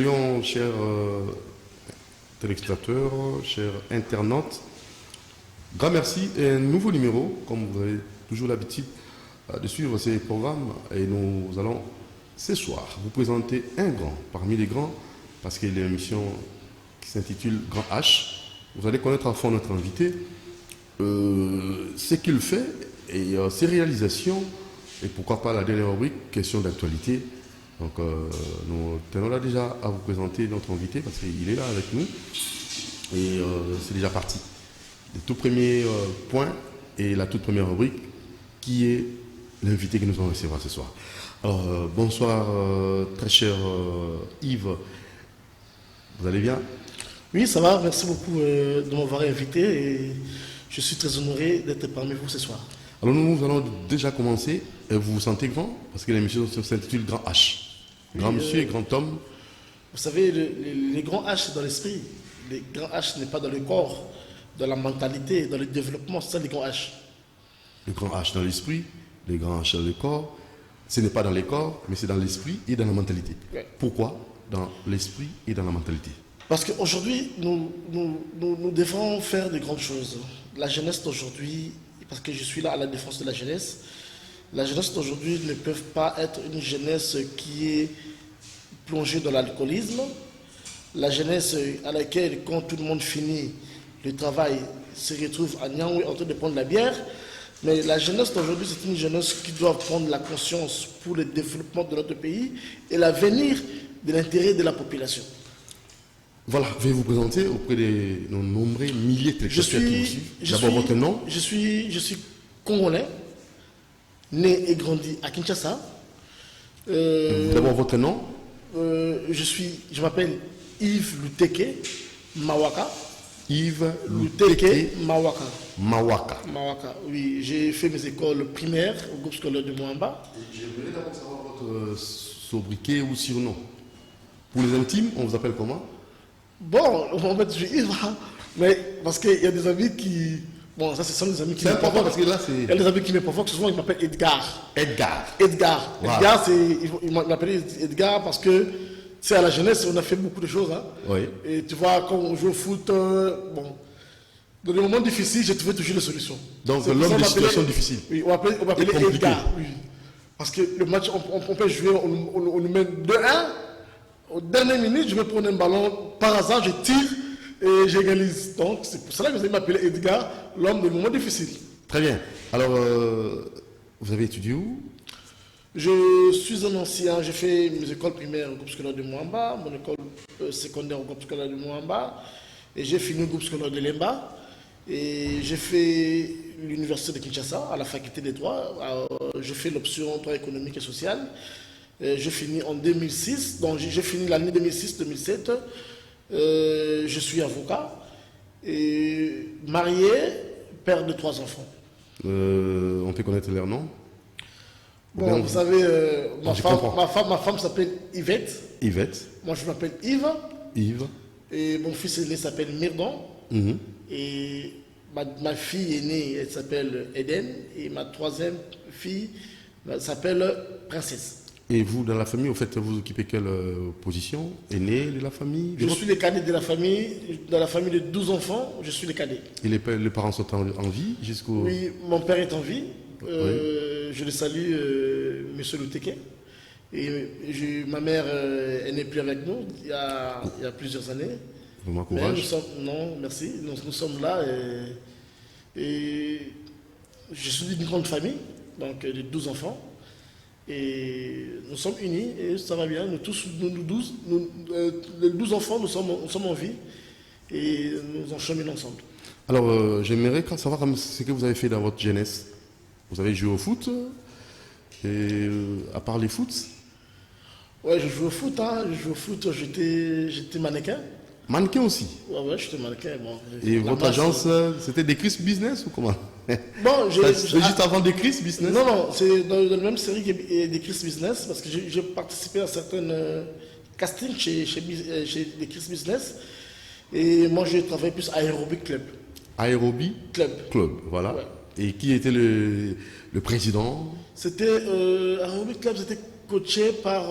saluons, chers téléspectateurs, chers internautes. Grand merci et un nouveau numéro, comme vous avez toujours l'habitude de suivre ces programmes. Et nous allons ce soir vous présenter un grand parmi les grands, parce qu'il y a une émission qui s'intitule Grand H. Vous allez connaître à fond notre invité, ce qu'il fait et ses réalisations, et pourquoi pas la dernière rubrique, question d'actualité. Donc nous tenons là déjà à vous présenter notre invité parce qu'il est là avec nous et c'est déjà parti. Le tout premier point et la toute première rubrique qui est l'invité que nous allons recevoir ce soir. Alors bonsoir très cher Yves, vous allez bien? Oui, ça va, merci beaucoup de m'avoir invité et je suis très honoré d'être parmi vous ce soir. Alors nous allons déjà commencer. Vous vous sentez grand? Parce que l'émission s'intitule Grand H. Grand monsieur et grand homme. Vous savez, les grands H, c'est dans l'esprit. Les grands H n'est pas dans le corps, dans la mentalité, dans le développement, c'est ça les grands H. Le grand H dans l'esprit, le grand H dans le corps. Ce n'est pas dans les corps, mais c'est dans l'esprit et dans la mentalité. Ouais. Pourquoi dans l'esprit et dans la mentalité? Parce qu'aujourd'hui, nous devons faire de grandes choses. La jeunesse d'aujourd'hui, parce que je suis là à la défense de la jeunesse d'aujourd'hui ne peut pas être une jeunesse qui est plongée dans l'alcoolisme. La jeunesse à laquelle, quand tout le monde finit le travail, se retrouve à Niamey en train de prendre la bière. Mais la jeunesse d'aujourd'hui, c'est une jeunesse qui doit prendre la conscience pour le développement de notre pays et l'avenir de l'intérêt de la population. Voilà, je vais vous présenter auprès de nos nombreux milliers de téléspectateurs qui vous suivent. D'abord votre nom. Je suis congolais, né et grandi à Kinshasa. D'abord votre nom. Je m'appelle Yves Luteke Mawaka. Yves Luteke Mawaka. Mawaka, oui. J'ai fait mes écoles primaires au groupe scolaire de Moamba. J'aimerais d'abord savoir votre sobriquet ou surnom. Pour les intimes, on vous appelle comment? Bon, en fait, je suis Yves, mais parce qu'il y a des amis qui... Bon, ça, ce sont des amis qui... C'est important parce que là, c'est... Il y a des amis qui me provoquent, souvent ils m'appellent Edgar. Wow. Edgar, ils m'appellent Edgar parce que, c'est à la jeunesse, on a fait beaucoup de choses. Hein. Oui. Et tu vois, quand on joue au foot, bon, dans les moments difficiles, j'ai trouvé toujours des solutions. Donc, l'homme de situation difficile. Oui, on m'appelait Edgar, oui. Parce que le match, on peut jouer, on nous mène 2-1. Aux dernières minutes, je me prends un ballon, par hasard, je tire et j'égalise. Donc, c'est pour cela que vous avez m'appelé Edgar, l'homme des moments difficiles. Très bien. Alors, vous avez étudié où? Je suis un ancien, j'ai fait mes écoles primaires au groupe scolaire de Moamba, mon école secondaire au groupe scolaire de Moamba, et j'ai fini au groupe scolaire de Lemba. Et j'ai fait l'université de Kinshasa, à la faculté des droits. J'ai fait l'option droit économique et social. J'ai fini en 2006, donc j'ai fini l'année 2006-2007. Je suis avocat et marié, père de 3 enfants. On peut connaître leur nom? Bon, vous savez, ma femme s'appelle Yvette. Yvette. Moi, je m'appelle Yves. Yves. Et mon fils aîné s'appelle Mirdon. Et ma fille aînée, elle s'appelle Eden. Et ma 3e fille s'appelle Princesse. Et vous, dans la famille, au fait, vous occupez quelle position? Aîné de la famille? Je suis le cadet de la famille. Dans la famille de 12 enfants, je suis le cadet. Et les parents sont en vie jusqu'au... Oui, mon père est en vie. Oui. Je le salue, monsieur Luteke. Et ma mère, elle n'est plus avec nous il y a plusieurs années. Vous m'encouragez? Non, merci. Nous sommes là et je suis d'une grande famille, donc de 12 enfants. Et nous sommes unis et ça va bien. Nous tous, les 12 enfants, nous sommes en vie et nous en cheminons ensemble. Alors, j'aimerais savoir ce que vous avez fait dans votre jeunesse. Vous avez joué au foot et à part les foot? Ouais, je joue au foot. Hein. Je joue au foot. J'étais mannequin. Mannequin aussi? Ouais, j'étais mannequin. Bon, et votre agence, c'était des Chris Business ou comment? Bon, c'est juste avant des Chris Business? Non, c'est dans la même série que des Chris Business parce que j'ai participé à certains castings chez des Chris Business. Et moi, j'ai travaillé plus à Aérobic Club. Aérobic Club, voilà. Ouais. Et qui était le président? C'était Aérobic Club, c'était coaché par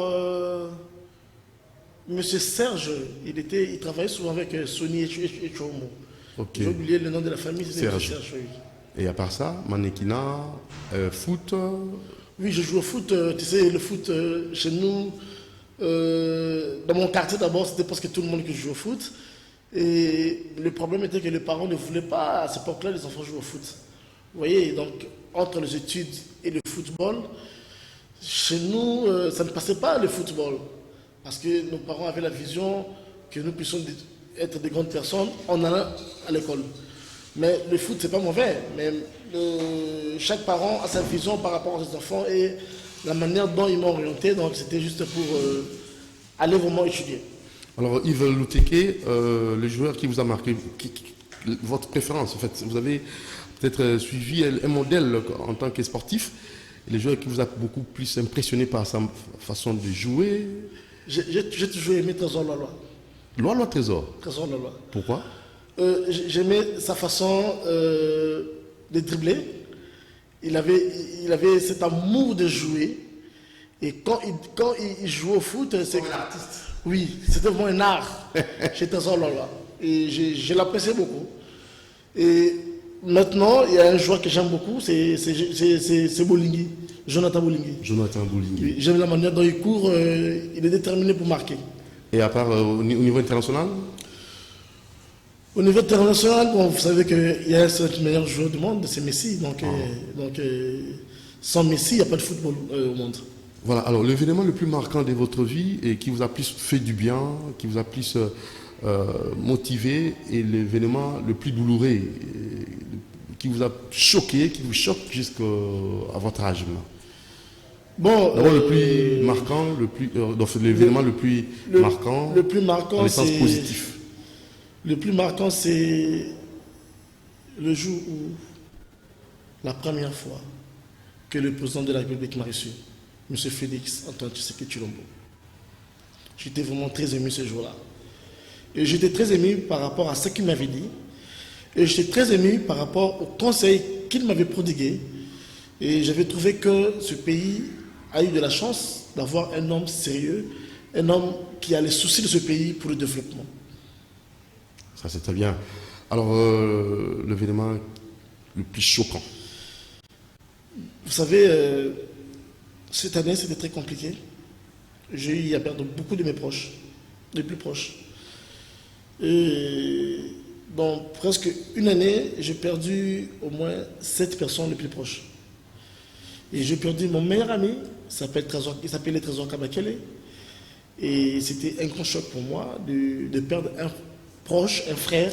Monsieur Serge, il travaillait souvent avec Sony et Chomo. Ok. J'ai oublié le nom de la famille, c'était Serge. Monsieur Serge. Oui. Et à part ça, mannequinat, foot. Oui, je joue au foot. Tu sais, le foot chez nous, dans mon quartier d'abord, c'était presque tout le monde qui jouait au foot. Et le problème était que les parents ne voulaient pas à cette époque-là les enfants jouent au foot. Vous voyez, donc entre les études et le football, chez nous, ça ne passait pas le football. Parce que nos parents avaient la vision que nous puissions être des grandes personnes en allant à l'école. Mais le foot, c'est pas mauvais. Mais chaque parent a sa vision par rapport à ses enfants et la manière dont ils m'ont orienté. Donc c'était juste pour aller vraiment étudier. Alors Yves Louteke, le joueur qui vous a marqué, votre préférence en fait, vous avez peut-être suivi un modèle en tant que sportif, le joueur qui vous a beaucoup plus impressionné par sa façon de jouer. J'ai toujours aimé Trésor Laloy. Loi Trésor. Trésor Laloy. Pourquoi? J'aimais sa façon de dribbler. Il avait cet amour de jouer. Et quand il jouait au foot, c'est comme un artiste. Oui, c'était vraiment un art chez Trésor Laloy. Et je l'appréciais beaucoup. Et maintenant, il y a un joueur que j'aime beaucoup, c'est Bolingui, Jonathan Bolingui. Jonathan Bolingui. Oui, j'aime la manière dont il court, il est déterminé pour marquer. Et à part au niveau international? Au niveau international, bon, vous savez qu'il y a un seul meilleur joueur du monde, c'est Messi. Donc, sans Messi, il n'y a pas de football au monde. Voilà, alors l'événement le plus marquant de votre vie et qui vous a plus fait du bien, qui vous a plus motivé, et l'événement le plus douloureux, qui vous a choqué, qui vous choque jusqu'à votre âge. Bon, d'abord le plus marquant, l'événement le plus marquant, le plus marquant, dans le sens positif. Le plus marquant, c'est le jour où, la première fois que le président de la République m'a reçu, M. Félix Antoine Tshisekedi Tshilombo. J'étais vraiment très ému ce jour-là. Et j'étais très ému par rapport à ce qu'il m'avait dit. Et j'étais très ému par rapport au conseil qu'il m'avait prodigué. Et j'avais trouvé que ce pays a eu de la chance d'avoir un homme sérieux, un homme qui a les soucis de ce pays pour le développement. Ça, c'est très bien. Alors, l'événement le plus choquant? Vous savez, cette année, c'était très compliqué. J'ai eu à perdre beaucoup de mes proches, des plus proches. Et dans presque une année, j'ai perdu au moins 7 personnes les plus proches. Et j'ai perdu mon meilleur ami, il s'appelait Trésor Kabakele. Et c'était un grand choc pour moi de perdre un proche, un frère,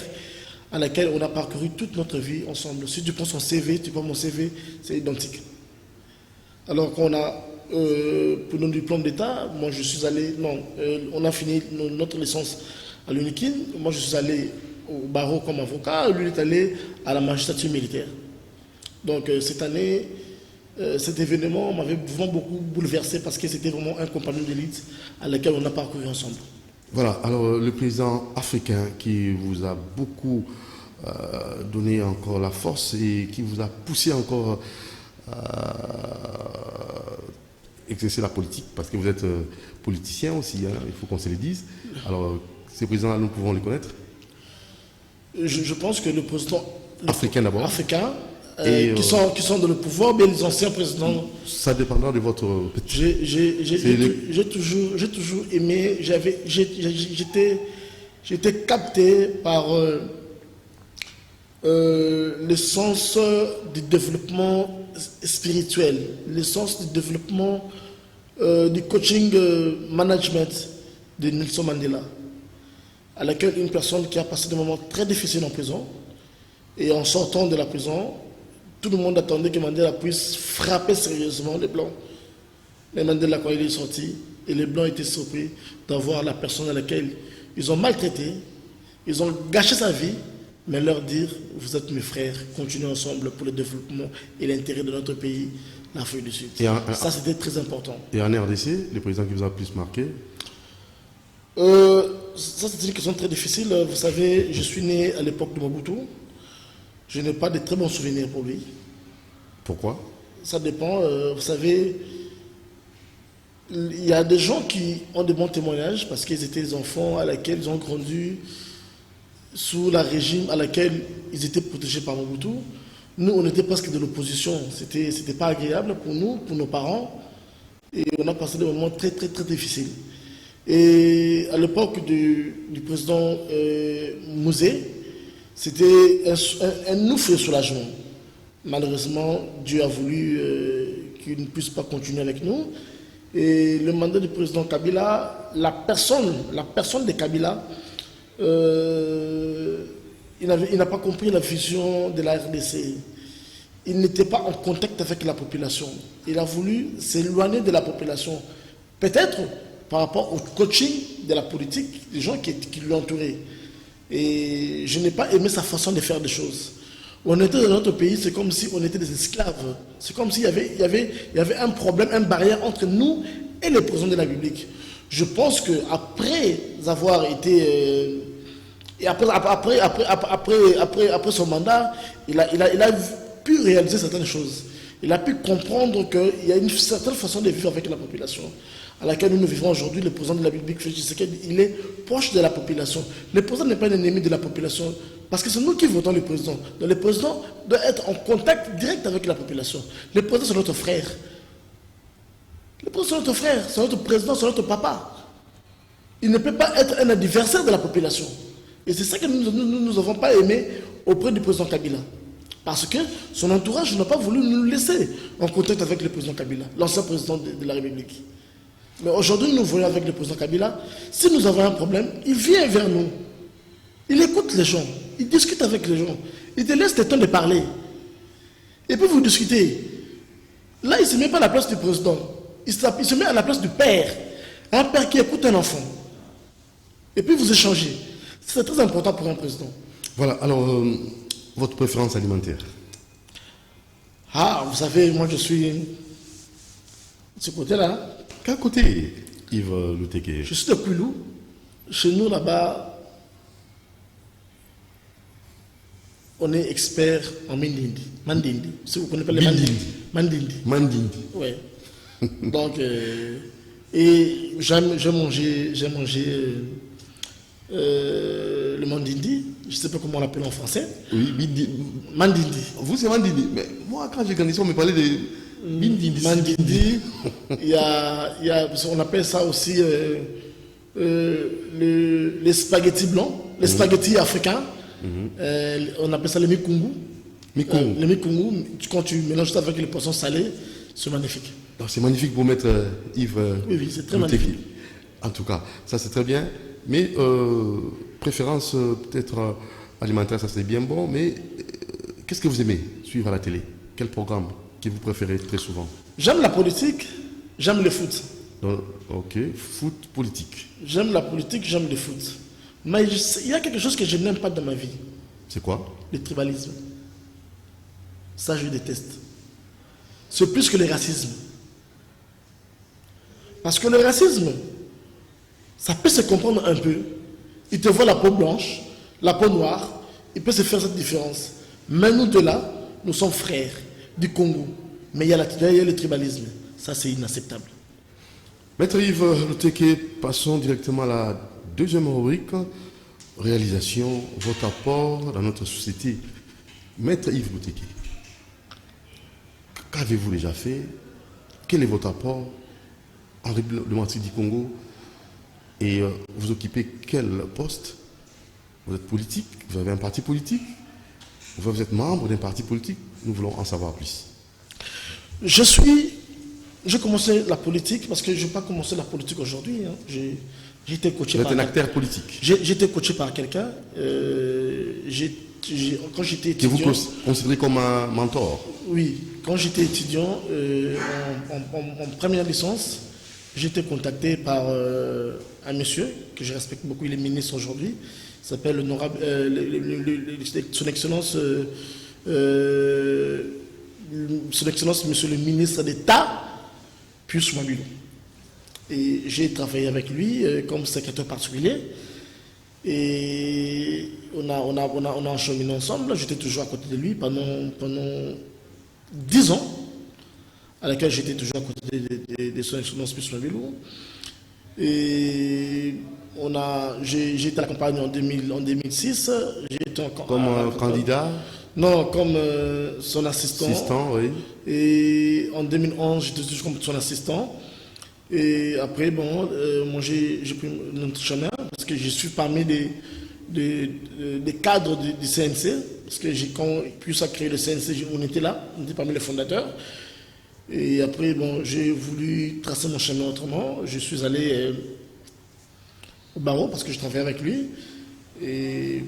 à laquelle on a parcouru toute notre vie ensemble. Si tu prends son CV, tu prends mon CV, c'est identique. Alors qu'on a, pour nos diplômes d'État, moi je suis allé, on a fini notre licence à l'UNIKIN, moi je suis allé au barreau comme avocat, lui est allé à la magistrature militaire. Donc cette année, cet événement m'avait vraiment beaucoup bouleversé parce que c'était vraiment un compagnon d'élite à laquelle on a parcouru ensemble. Voilà, alors le président africain qui vous a beaucoup donné encore la force et qui vous a poussé encore à exercer la politique, parce que vous êtes politicien aussi, hein, il faut qu'on se le dise. Alors, ces présidents-là, nous pouvons les connaître? Je pense que le président africain d'abord. Africain, qui sont dans le pouvoir, mais les anciens présidents. Ça dépendra de votre. J'ai toujours aimé, j'étais capté par le sens du développement spirituel, le sens du développement du coaching management de Nelson Mandela, à laquelle une personne qui a passé des moments très difficiles en prison, et en sortant de la prison, tout le monde attendait que Mandela puisse frapper sérieusement les Blancs. Mais Mandela, quand il est sorti, et les Blancs étaient surpris d'avoir la personne à laquelle ils ont maltraité, ils ont gâché sa vie, mais leur dire, vous êtes mes frères, continuez ensemble pour le développement et l'intérêt de notre pays, l'Afrique du Sud. Ça, c'était très important. Et en RDC, le président qui vous a le plus marqué? Ça, c'est une question très difficile. Vous savez, je suis né à l'époque de Mobutu. Je n'ai pas de très bons souvenirs pour lui. Pourquoi? Ça dépend. Vous savez, il y a des gens qui ont de bons témoignages parce qu'ils étaient des enfants à laquelle ils ont grandi sous la régime à laquelle ils étaient protégés par Mobutu. Nous, on était presque de l'opposition. C'était pas agréable pour nous, pour nos parents. Et on a passé des moments très, très, très difficiles. Et à l'époque du président Mouzé, c'était un ouf soulagement. Malheureusement, Dieu a voulu qu'il ne puisse pas continuer avec nous. Et le mandat du président Kabila, la personne de Kabila, il n'a pas compris la vision de la RDC. Il n'était pas en contact avec la population. Il a voulu s'éloigner de la population. Peut-être par rapport au coaching de la politique, des gens qui l'entouraient. Et je n'ai pas aimé sa façon de faire des choses. On était dans notre pays, c'est comme si on était des esclaves. C'est comme s'il y avait un problème, une barrière entre nous et les présidents de la République. Je pense qu'après avoir été... et après son mandat, il a pu réaliser certaines choses. Il a pu comprendre qu'il y a une certaine façon de vivre avec la population à laquelle nous vivons aujourd'hui. Le président de la République, Félix Tshisekedi, il est proche de la population. Le président n'est pas un ennemi de la population parce que c'est nous qui votons le président. Donc le président doit être en contact direct avec la population. Le président, c'est notre frère. Le président, c'est notre frère, c'est notre président, c'est notre papa. Il ne peut pas être un adversaire de la population. Et c'est ça que nous n'avons pas aimé auprès du président Kabila. Parce que son entourage n'a pas voulu nous laisser en contact avec le président Kabila, l'ancien président de la République. Mais aujourd'hui, nous voyons avec le président Kabila, si nous avons un problème, il vient vers nous. Il écoute les gens, il discute avec les gens, il te laisse le temps de parler. Et puis vous discutez. Là, il ne se met pas à la place du président, il se met à la place du père. Un père qui écoute un enfant. Et puis vous échangez. C'est très important pour un président. Voilà, alors, votre préférence alimentaire? Ah, vous savez, moi je suis de ce côté-là. Quel côté, Yves Luteke? Je suis de Kouilou. Chez nous, là-bas, on est expert en Mandindi. Mandindi. Si vous connaissez pas les Mandindi. Mandindi. Mandindi. Oui. Donc, et j'ai mangé le Mandindi. Je ne sais pas comment on l'appelle en français. Oui, Mandindi. Vous, c'est Mandindi. Mais moi, quand j'ai grandi, on me parlait de Mandindi. Mandindi. On appelle ça aussi les spaghettis blancs, les spaghettis africains. On appelle ça les mikungu. Les mikungu, quand tu mélanges ça avec les poissons salés, c'est magnifique. C'est magnifique pour mettre Yves. Oui, c'est très magnifique. En tout cas, ça c'est très bien. Mais préférence peut-être alimentaire, ça c'est bien bon. Mais qu'est-ce que vous aimez suivre à la télé? Quel programme que vous préférez très souvent? J'aime la politique, j'aime le foot. Donc, ok, foot, politique. J'aime la politique, j'aime le foot. Mais il y a quelque chose que je n'aime pas dans ma vie. C'est quoi? Le tribalisme. Ça, je déteste. C'est plus que le racisme. Parce que le racisme, ça peut se comprendre un peu. Il te voit la peau blanche, la peau noire, il peut se faire cette différence. Mais nous de là, nous sommes frères du Congo. Mais il y a le tribalisme. Ça, c'est inacceptable. Maître Yves Luteke, passons directement à la deuxième rubrique. Réalisation, votre apport dans notre société. Maître Yves Luteke, qu'avez-vous déjà fait? Quel est votre apport en République démocratique du Congo? Et vous occupez quel poste? Vous êtes politique? Vous avez un parti politique? Vous êtes membre d'un parti politique? Nous voulons en savoir plus. J'ai commencé la politique parce que je n'ai pas commencé la politique aujourd'hui. Hein. J'ai été coaché par... Vous êtes un acteur politique? J'ai été coaché par quelqu'un. Quand j'étais étudiant... Que vous considérez comme un mentor? Oui. Quand j'étais étudiant, en première licence, j'ai été contacté par un monsieur que je respecte beaucoup. Il est ministre aujourd'hui. Il s'appelle l'honorable... Son Excellence... Son Excellence, Monsieur le ministre d'État, Pius Mwamilo. Et j'ai travaillé avec lui comme secrétaire particulier. Et on a encheminé ensemble. J'étais toujours à côté de lui pendant 10 ans. à laquelle j'étais toujours à côté des soins plus Mabilou. Et j'ai été à la campagne en 2006. J'ai été comme candidat? Non, comme son assistant. Assistant, oui. Et en 2011, j'étais toujours comme son assistant. Et après, bon, moi j'ai pris notre chemin parce que je suis parmi des cadres du CNC. Parce que quand Pius a créé le CNC, on était là, on était parmi les fondateurs. Et après, bon, j'ai voulu tracer mon chemin autrement. Je suis allé au barreau parce que je travaillais avec lui. Et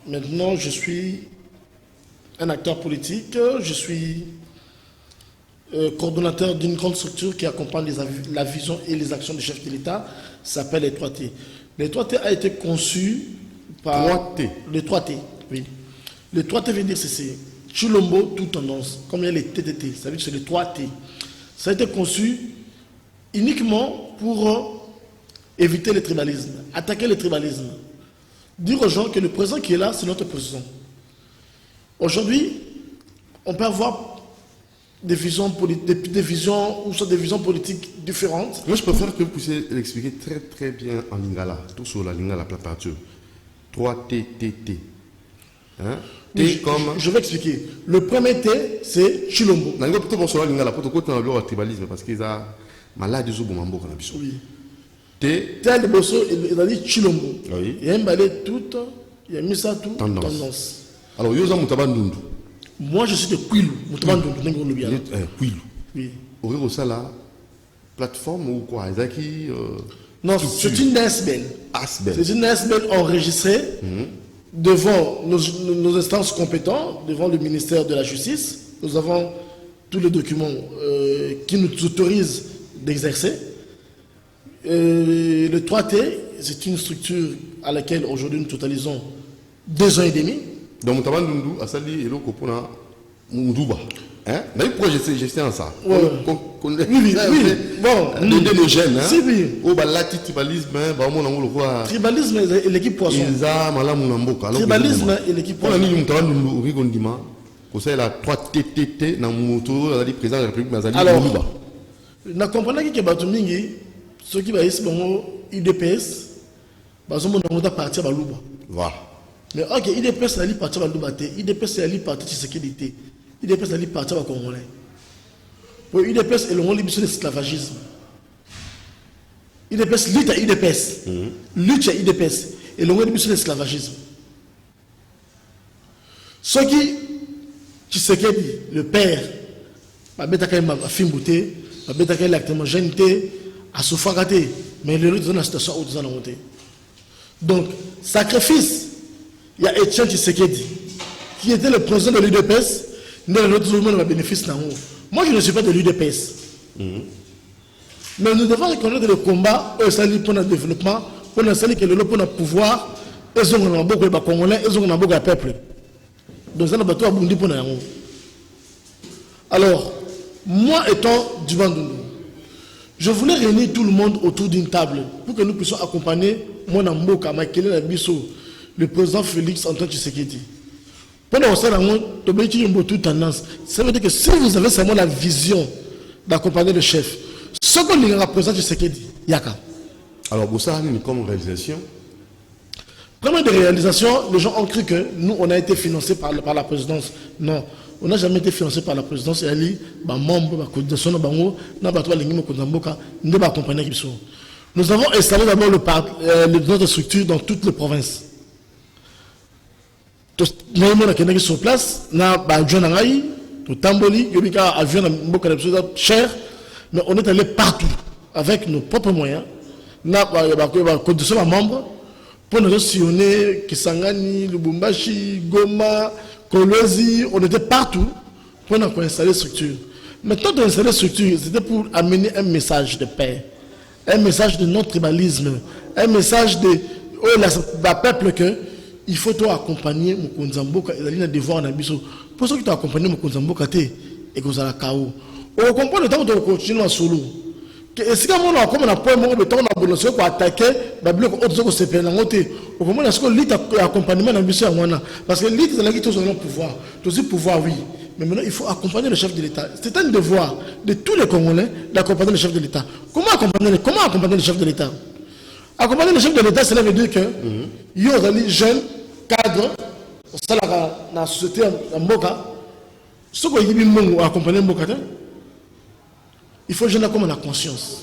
maintenant, je suis un acteur politique. Je suis coordonnateur d'une grande structure qui accompagne la vision et les actions des chefs de l'État. Ça s'appelle les 3T. Les 3T a été conçu par... 3T. Les 3T, oui. Les 3T veut dire c'est Chilombo, toute tendance, comme il y a les TTT, ça veut dire que c'est les 3T. Ça a été conçu uniquement pour éviter le tribalisme, attaquer le tribalisme. Dire aux gens que le président qui est là, c'est notre président. Aujourd'hui, on peut avoir des visions politiques différentes. Moi, je préfère que vous puissiez l'expliquer très très bien en lingala, tout sur la lingala, la peinture. 3TTT. Hein? Oui, je vais expliquer. Le premier T, c'est Chilombo. Parce qu'ils ont malade de Zoubomambo. Oui. T. Tel bosso, il a dit Chilombo. Oui. Il a emballé tout, il a mis ça tout. Tendance. Alors, Yosa Moutabandundu. Moi, je suis de Quilou. Moutabandundu, Quilou. Oui. Au ça là, plateforme ou quoi? Non, c'est une SBL. C'est une SBL enregistrée. Devant nos instances compétentes, devant le ministère de la Justice. Nous avons tous les documents qui nous autorisent d'exercer. Le 3T, c'est une structure à laquelle aujourd'hui nous totalisons 2 ans et demi. Donc, Moutabandundu a sali et l'eau pour Mouduba. Hein? Pourquoi j'essaie en ça? Oui. Bon, nos jeunes, hein? Si, oui. Au balati tribalisme, tribalisme et l'équipe poisson. Tribalisme et l'équipe poisson. On a la 3TTT dans mon moto, la président de la République, alors, na comprenez que Batumingi, ceux qui va ici, IDPS, on a parti à Balouba. Voilà. Mais ok, IDPS a parti à Balouba, IDPS a parti à Tshisekedi, IDPS a parti à Congolais. Pour IDPS, et l'on lit sur l'esclavagisme. IDPS, lutte à IDPS. Lutte à IDPS. Et l'on lit sur l'esclavagisme. Ce qui, Tshisekedi, le père, ma bête a fimbouté, ma bête a l'actement gêné, a souffert, mais le reste de la situation où nous allons monter. Donc, sacrifice, il y a Etienne Tshisekedi, qui était le président de l'UDPS, nous avons bénéfice d'un mot. Moi, je ne suis pas de l'UDPS. Mais nous devons reconnaître le combat pour le développement, pour le pouvoir, et ils ont beaucoup de Congolais, ils ont beaucoup de peuple. Donc, ça n'a pas tout à Bundi pour nous. Alors, moi étant du Bandundu, je voulais réunir tout le monde autour d'une table pour que nous puissions accompagner mon Mboka, Maïkele Nabiso, le président Félix Antoine Tshisekedi. Pendant ce temps, toute tendance. Ça veut dire que si vous avez seulement la vision d'accompagner le chef, ce qu'on lui représente, c'est ce qu'il dit. Yaka. Alors, pour ça, comme réalisation? Première de réalisation, les gens ont cru que nous, on a été financés par la présidence. Non, on n'a jamais été financé par la présidence. Et elle nous avons installé d'abord notre structure dans toutes les provinces. Nous avons sur place, nous avons Tamboli, cher, mais on est allé partout avec nos propres moyens. Nous avons membres pour nous sillonner Kisangani, Lubumbashi, Goma, Kolwezi, on était partout pour nous installer structure. Mais tant d'installer structure, c'était pour amener un message de paix, un message de non-tribalisme, un message de peuple que il faut toi accompagner Mokonzamboka et d'aller devoir dans biso. Pour ceux qui t'ont accompagné Mokonzamboka et que vous allez KO. On comprend le temps de continuer en solo. Et si on a comme on a point de temps on a besoin pour attaquer la bloc autre que c'est peine en côté. Au moment où l'île accompagnement dans biso à moi parce que l'île c'est là qui tous ont le pouvoir. Tous pouvoir oui. Mais maintenant, il faut accompagner le chef de l'État. C'est un devoir de tous les Congolais d'accompagner le chef de l'État. Comment accompagner le chef de l'État? Accompagner le chef de l'État, cela veut dire que il y aura des jeunes cadres, dans la société en Mboka, ceux qui ont accompagné Mboka, il faut que les jeunes comme la conscience.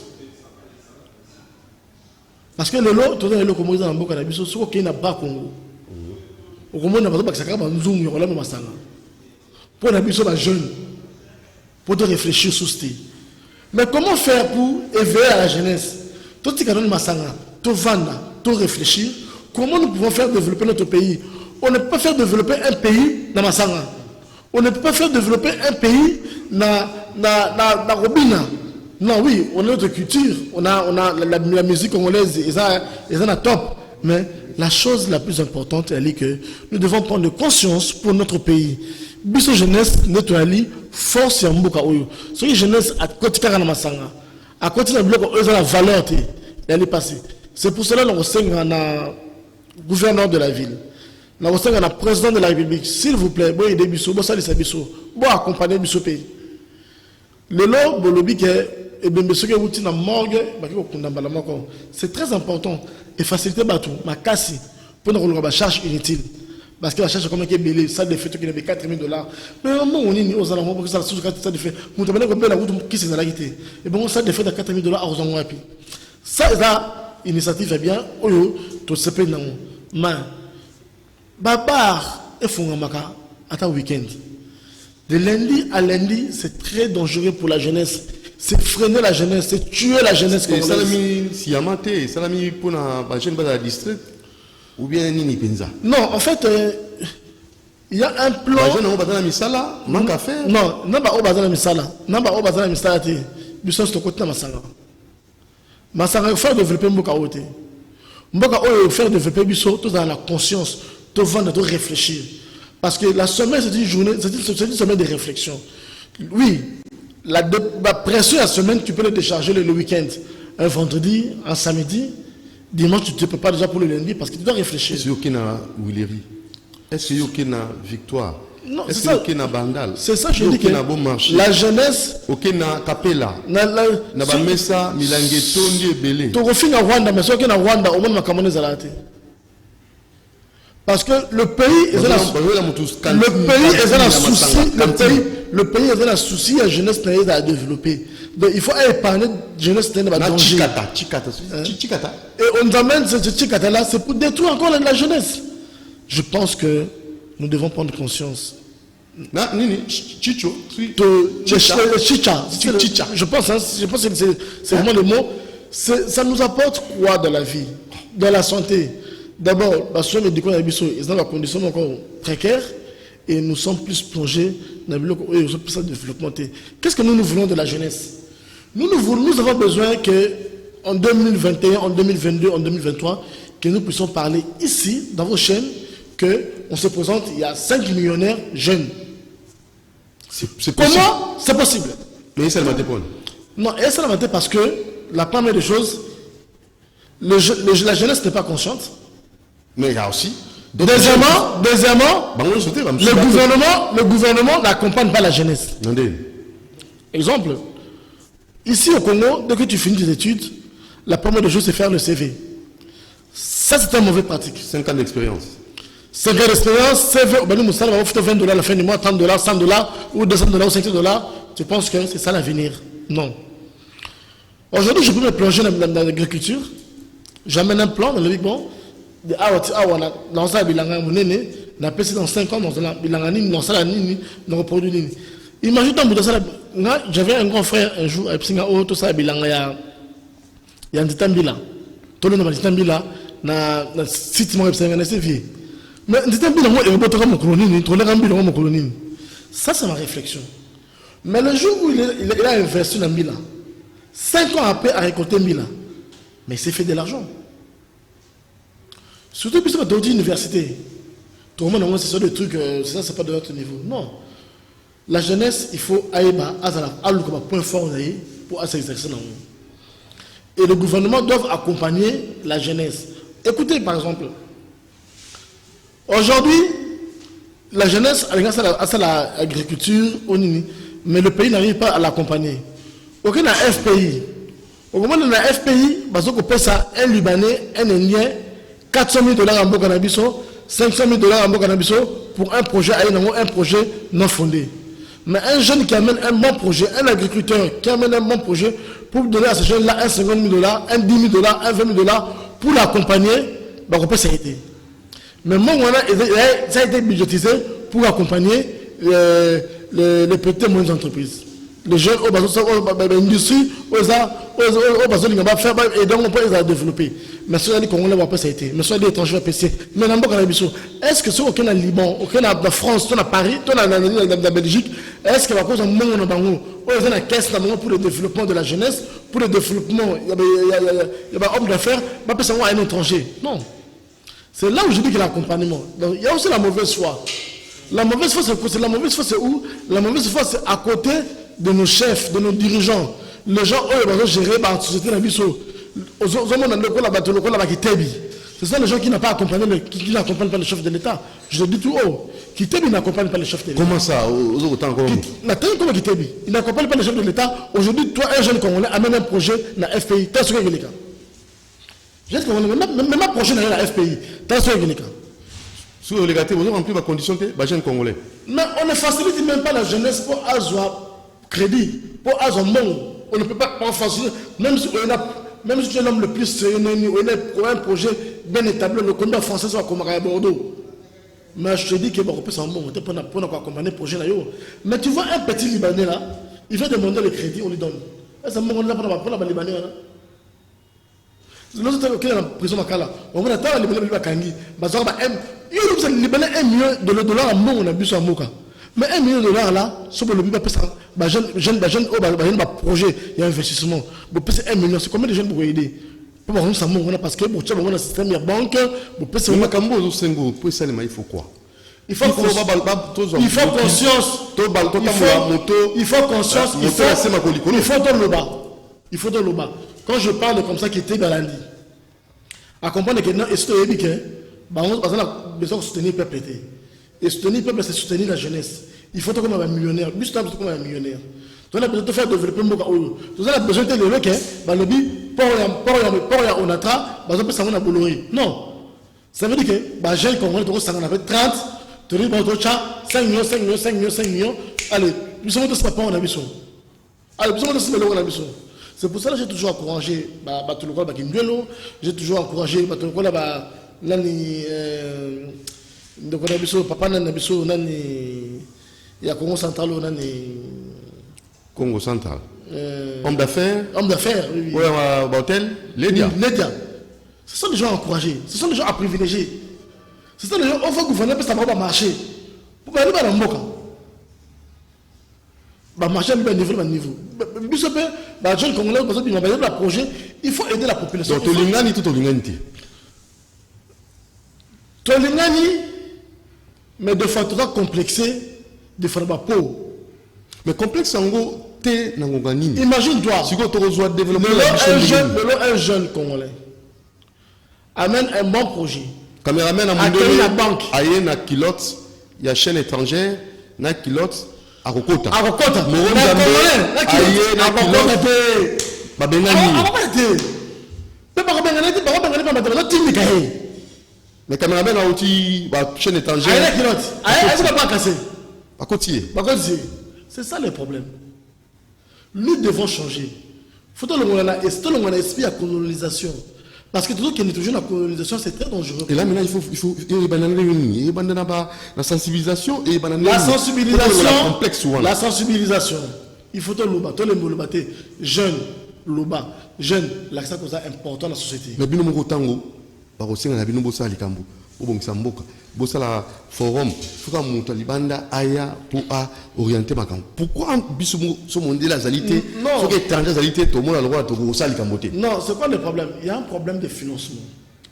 Parce que le lot, tout le monde comme dans Mboka, ceux qui n'ont pas Congo. Au Congo, on n'a pas de sacré, on zoom, on a masanga. Pour les jeunes, pour te réfléchir sur ce style. Mais comment faire pour éveiller à la jeunesse? Tout ce qui est masanga, tout vendre, tout réfléchir. Comment nous pouvons faire développer notre pays? On ne peut pas faire développer un pays dans masanga. On ne peut pas faire développer un pays dans Robina. Non, oui, on a notre culture, on a la musique congolaise, ils sont à top. Mais la chose la plus importante, elle est que nous devons prendre conscience pour notre pays. Biso jeunesse, notre ali, force et mboka oyo. Soki jeunesse à côté de masanga, à côté de bloc, ils ont la valeur, elle est passée. C'est pour cela que nous sommes gouverneur de la ville. Nous sommes le président de la République. S'il vous plaît, bon aider biso, bon salir biso, bon accompagner biso pays. Le lot, bon lobby que c'est très important et faciliter bateau, ma casse pour ne pas charge inutile. Parce que la charge comme qui est ça de fait qui est 4 000 $. Mais non, on est aux alentours pour que ça ça de fait. Vous avez la route qui s'est la guité. Et bon, ça de fait à 4 000 $ aux Angois. Ça, là, initiative est bien. Oyo, tout se paye dans mais babar et fongamaka à ta week-end. De lundi à lundi, c'est très dangereux pour la jeunesse. C'est freiner la jeunesse, c'est tuer la jeunesse. Et ça l'a mis si amaté, ça l'a mis pour la jeune base district ou bien Nini Penza. Non, en fait, il y a un plan. La jeune au bazar misala, manque à faire. Non, non pas au bazar misala, non pas au bazar misala té. Bisous to côté na masanga. Masanga il faut développer mboka oté. Mboka oyo faire développer bisous tout dans la conscience, tout vendre, tout réfléchir. Parce que la semaine c'est une journée, c'est une semaine de réflexion. Oui. La pression la semaine, tu peux le décharger le week-end. Un vendredi, un samedi, dimanche, tu ne te prépares déjà pour le lundi parce que tu dois réfléchir. Est-ce qu'il y a Willery? Est-ce qu'il y a victoire? Non, est-ce qu'il y a Bandal? C'est ça, je dis que bon marché. La jeunesse. Ok, na Capella. Na Mesa, Milangeto, Belé. Tu refines à Rwanda, mais ce qui est à Rwanda, au moins, ma camonnaie est là. Parce que le pays est le pays est un souci à jeunesse à développer. Donc il faut épargner jeunesse à danger. Et on nous amène ce Chikata là, c'est pour détruire encore la jeunesse. Je pense que nous devons prendre conscience. Chicho. Je pense que c'est vraiment le mot. Ça nous apporte quoi dans la vie, dans la santé? D'abord, parce que ils ont la condition encore précaire et nous sommes plus plongés dans le développement. Qu'est-ce que nous voulons de la jeunesse? Nous avons besoin que en 2021, en 2022, en 2023, que nous puissions parler ici, dans vos chaînes, qu'on se présente, il y a 5 millionnaires jeunes. Comment c'est possible? Mais ça m'a répondu. Non, et ça m'a parce que la première des choses, la jeunesse n'est pas consciente. Mais il y a aussi. Deuxièmement, le gouvernement n'accompagne pas la jeunesse. Exemple, ici au Congo, dès que tu finis tes études, la première des choses c'est faire le CV. Ça c'est une mauvaise pratique. 5 ans d'expérience. 5 ans d'expérience, CV, nous ça va faire 20 $, à la fin du mois, 30 $, 100 $, ou 200 $, ou 50 $. Tu penses que c'est ça l'avenir? Non. Aujourd'hui, je peux me plonger dans l'agriculture. J'amène un plan dans le bon. Dans ça, dans 5 ans, dans reproduit. Imagine j'avais un grand frère un jour, tout ça, il y a un Titambila. Tout le monde Titambila, na site moi, c'est vieux. Mais Titambila, moi, ça, c'est ma réflexion. Mais le jour où il a investi dans Mila, 5 ans après, a récolté Mila, mais il s'est fait de l'argent. Surtout puisque dans l'université, tout le monde c'est des trucs, ça c'est pas de notre niveau. Non. La jeunesse, il faut aller à point fort pour s'exercer dans le monde. Et le gouvernement doit accompagner la jeunesse. Écoutez par exemple, aujourd'hui, la jeunesse a l'agriculture, mais le pays n'arrive pas à l'accompagner. Aucun FPI. Au moment où on a FPI, un Libanais, un Indien, 400 000 $ en Bokanabiso, 500 000 $ en Bokanabiso pour un projet non fondé. Mais un jeune qui amène un bon projet, un agriculteur qui amène un bon projet, pour donner à ce jeune-là un 50 000 $, un 10 000 $, un 20 000 $ pour l'accompagner, ça a été. Mais moi, ça a été budgétisé pour accompagner les petites et moyennes entreprises. Les jeunes, l'industrie, et donc on peut les développer. Mais ceux qui Congolais vont pas ça a été. Mais ceux qui étrangers vont passer. Mais est-ce que ceux qui sont au Liban, aucun en France, à Paris, en Belgique, est-ce que la cause en monde ils ont la caisse pour le développement de la jeunesse, pour le développement, il y a des hommes d'affaires, pas passer à un étranger. Non. C'est là où je dis qu'il y a l'accompagnement. Il y a aussi la mauvaise foi. La mauvaise foi, c'est où? La mauvaise foi, c'est à côté de nos chefs, de nos dirigeants. Les gens, eux, ils vont gérer la société. Ce sont les gens qui n'ont pas accompagné, qui n'accompagnent pas le chef de l'État. Je le dis tout haut. Kitebi n'accompagne pas le chef de l'État. Comment ça? Comment Kitebi? Il n'accompagne pas le chef de l'État. Aujourd'hui, toi, un jeune Congolais, amène un projet dans la FPI. T'as ce que les cas. Même un projet dans la FPI. T'as ce que les cas. Sur les gars, vous avez rempli ma condition, les jeunes Congolais. Mais on ne facilite même pas la jeunesse pour avoir crédit, pour avoir monde. On ne peut pas faciliter, même si tu es l'homme le plus sérieux, on a un projet bien établi, le combat français soit comme à Bordeaux. Mais je te dis que bon, on peut s'en monter pour accompagner le projet là. Mais tu vois un petit Libanais là, il va demander le crédit, on lui donne. C'est un moment là pour la Libanais là. Lorsque tu es dans la prison Makala, on va attendre les Libanais Kangi. Les Libanais $1 million à mon on a bu sur Moka. Mais $1 million là, sur le but, jeune projet et investissement. $1 million, c'est combien de jeunes pour aider? Parce que pour le système de banque, il faut quoi? Il faut conscience. Il faut de l'oba. Quand je parle comme ça, qui était Galandi, à comprendre que non, c'est besoin de soutenir le peuple. Et soutenir le peuple, c'est soutenir la jeunesse. Il faut comme un millionnaire. Juste comme un millionnaire. Tu as besoin de faire développer le monde. Tu as besoin de le loquer. Le lobby, pour on attra, on peut Bolloré. Non. Ça veut dire que les jeunes Congolais, on avait 30, tu dis, 5 millions, 5 millions, 5 millions, 5 millions. Allez, nous sommes tous pas en ambition. Allez, nous sommes tous en ambition. C'est pour ça que j'ai toujours encouragé j'ai toujours encouragé papa il y a Congo central Congo central. Homme d'affaires, oui. Hôtel, Lédia. Ce sont des gens encouragés, ce sont des gens à privilégier. Ce sont des gens, on va gouverner parce que ça va marcher. Pour aller dans le Moka. Marcher à niveau. Jeune Congolais, projet, il faut aider la population. Donc, Tolingani, tout Tolingani. Tolingani, mais de fois trop complexé, de fois pas pauvre. Mais complexe en gros, t'es Nangongani. Imagine-toi, si tu dois développer un jeune Congolais amène un bon projet. Caméraman à la banque. Aïe, na kilote, il y a chaîne étrangère, na kilote. À Rokota. Mais caméraman a aussi chaîne étrangère. C'est ça le problème. Nous devons changer. Il faut que l'esprit à colonisation. Parce que toujours qu'il y a toujours la colonisation, c'est très dangereux. Et là maintenant il faut la sensibilisation et la sensibilisation. Il faut tout le jeune, l'accent comme ça important dans la société. Mais bien mon tango, la forum, faut que mon talibanda aya pour orienter ma camp. Pourquoi ce monde la qualité, faut que étranger qualité tout le monde a le droit de ça likamboté. Non, c'est quoi le problème? Il y a un problème de financement.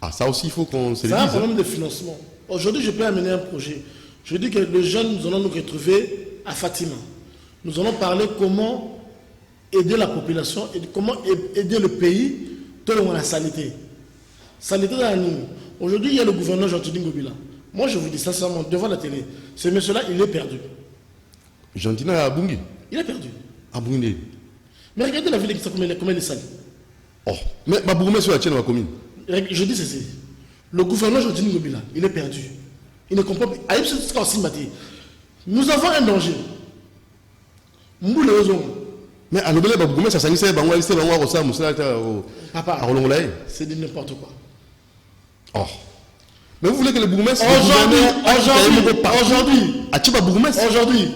Ah, ça aussi il faut qu'on se le dise. C'est un problème de financement. Aujourd'hui, je peux amener un projet. Je dis que les jeunes, nous allons nous retrouver à Fatima. Nous allons parler comment aider la population et comment aider le pays dans la saleté. Saleté dans la ligne. Aujourd'hui, il y a le gouverneur Jean-Tini Ngobila. Moi, je vous dis sincèrement, devant la télé, ce monsieur-là, il est perdu. Gentina à Bungi. Il est perdu. À Bungi. Mais regardez la ville de comment elle est sale. Oh, mais ma bourgmestre sur la tienne, ma commune. Je dis ceci. Le gouverneur Jodini Ngobila, il est perdu. Il ne comprend pas. Nous avons un danger. Mais à l'obéle, ma bourgmestre, ça s'est bango, c'est bango, au Sam, Papa, à Rolongolaï. c'est de n'importe quoi. Oh. Mais vous voulez que le bourgmestre. Aujourd'hui,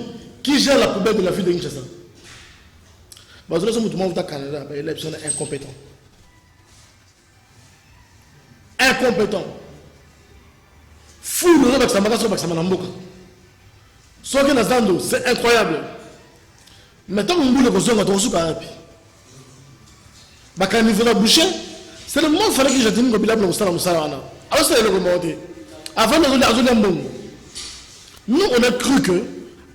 qui gère la poubelle de la ville de Kinshasa? Vous avez au Canada, il est incompétent. Incompétent. Fou le c'est incroyable. Maintenant, on boule le boucher. C'est le moment où il fallait que je dise que je alors c'est le remonté. Avant de nous, on a cru que,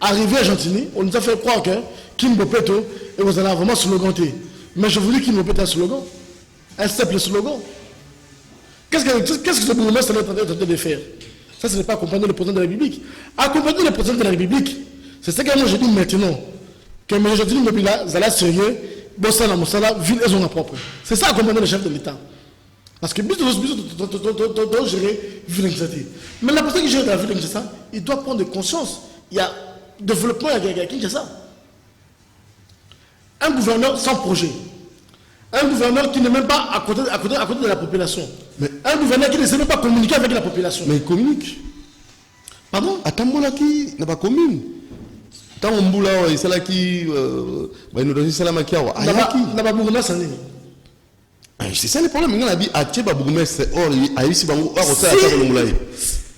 arrivé à Gentilly, on nous a fait croire que Kimbo Peto, et vous allez vraiment sloganté. Mais je vous dis Kimbo Peto un slogan. Un simple slogan. Qu'est-ce que ce bourgmestre est en train de faire? Ça, ce n'est pas accompagner le président de la République. Accompagner le président de la République, c'est ce que moi je dis maintenant. Que M. Gentilly Ngobila, Zala sérieux, Bossala Moussala, ville et zone propre. C'est ça accompagner le chef de l'État. Parce que but de gérer ville Kinshasa. Mais la personne qui gère la ville Kinshasa, il doit prendre conscience. Il y a développement à Kinshasa. Un gouverneur sans projet. Un gouverneur qui n'est même pas à côté de la population. Mais un gouverneur qui ne sait même pas communiquer avec la population. Mais il communique. Pardon? Atambola qui n'a pas commune. Tant on boula, c'est là qui. Il nous donne c'est là qui a. N'a pas bourgmestre. C'est ça le problème. On a dit à Tchèba bourgmestre. Or, à ici, or, ça a été le moulay.